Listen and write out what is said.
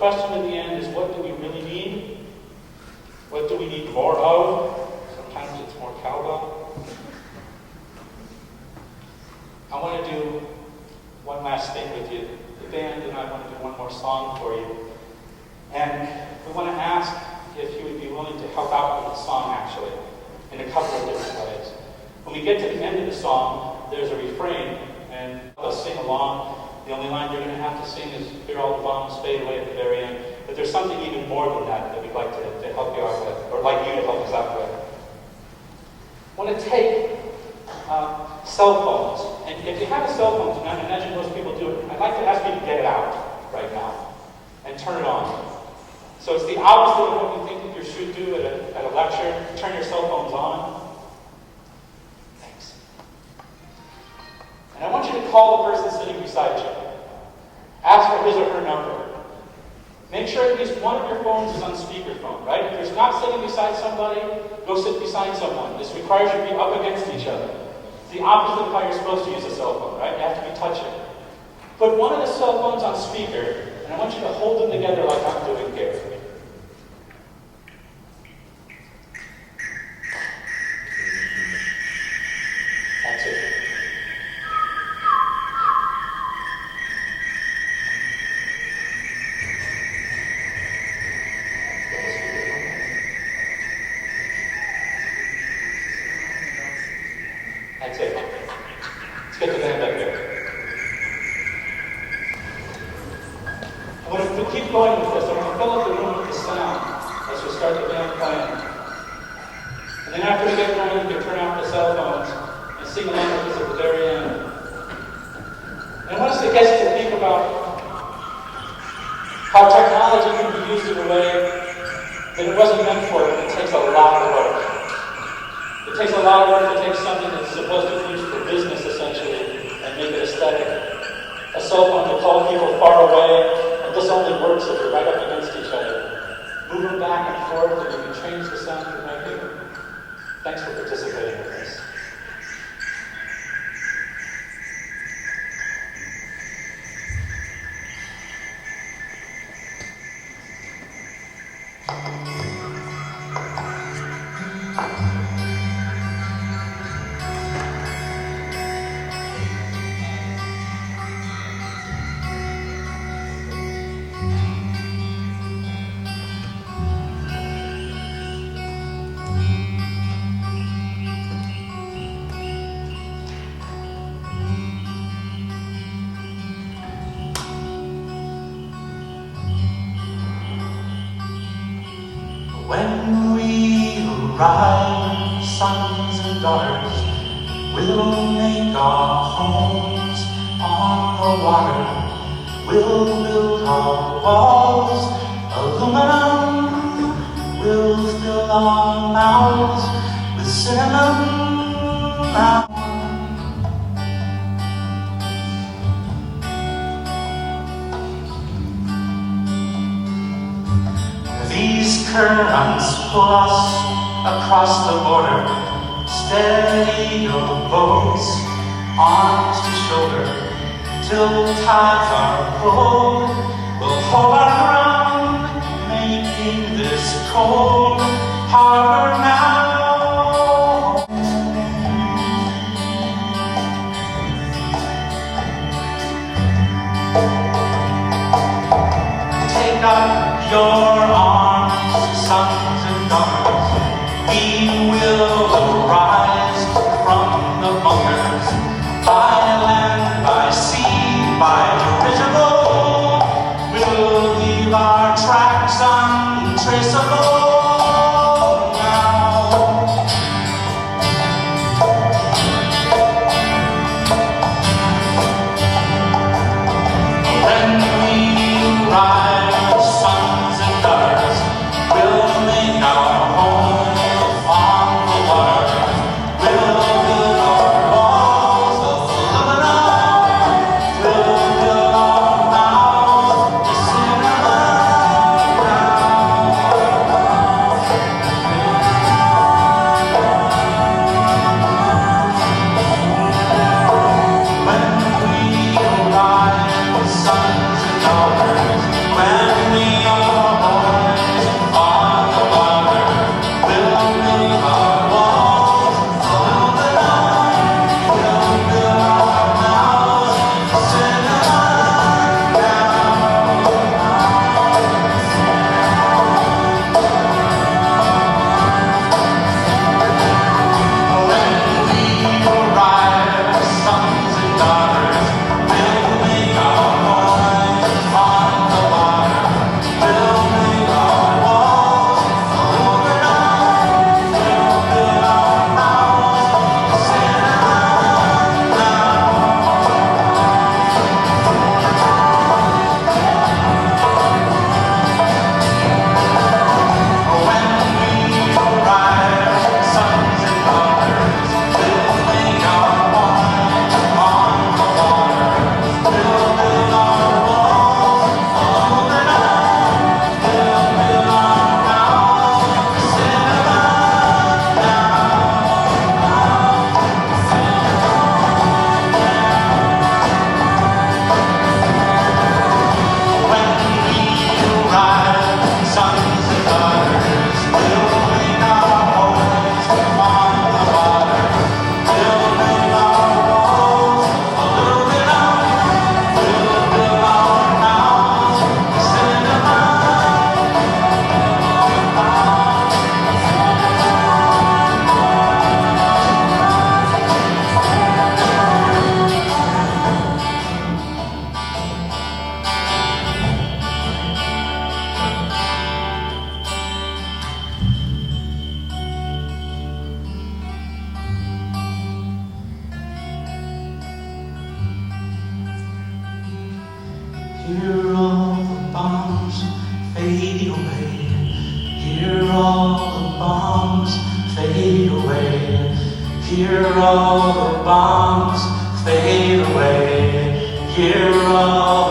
question in the end is, what do we really need? What do we need more of? Sometimes it's more cowbell. I want to do one last thing with you. The band and I want to do one more song for you. And we want to ask if you would be willing to help out with the song, actually, in a couple of different ways. When we get to the end of the song, there's a refrain, and let's sing along. The only line you're going to have to sing is "Hear all the bombs fade away" at the very end. But there's something even more than that that we'd like to help you out with, or like you to help us out with. I want to take cell phones. And if you have a cell phone, and I imagine most people do it, I'd like to ask you to get it out right now and turn it on. So it's the opposite of what you think you should do at a lecture. Turn your cell phones on. Thanks. And I want you to call the person sitting beside you. Ask for his or her number. Make sure at least one of your phones is on speakerphone, right? If you're not sitting beside somebody, go sit beside someone. This requires you to be up against each other. It's the opposite of how you're supposed to use a cell phone, right? You have to be touching. Put one of the cell phones on speaker, and I want you to hold them together like I'm doing here. That's it. That's it. Let's get the band up here. We'll keep going with this. I'm going to fill up the room with the sound as we start the band playing. And then after we get going, we can turn off the cell phones and sing along with us at the very end. And I want us to get to think about how technology can be used in a way that it wasn't meant for, but it takes a lot of work. It takes a lot of work to take something that's supposed to be used for business, essentially, and make it aesthetic. A cell phone to call people far away. This only works if you're right up against each other. Move them back and forth, and you can change the sound you're making. Thanks for participating with this. When we arrive, sons and daughters, we'll make our homes on the water. We'll build our walls, aluminum. We'll fill our mouths with cinnamon. These currents pull us across the border. Steady your boats, arms to shoulder, till tides are pulled. We'll hold our ground, making this cold harbor now. Take up your arms, sons and daughters. We will arise from the bunkers, by land, by sea, by dirigible. We'll leave our tracks untraceable now. When we arrive, sons and daughters, we'll make our home on the water. We'll build our walls of aluminum. We'll build our mouths with cinnamon brown. When we arrive, sons and daughters, bombs fade away. Hear all the bombs fade away. Hear all the bombs fade away. Hear all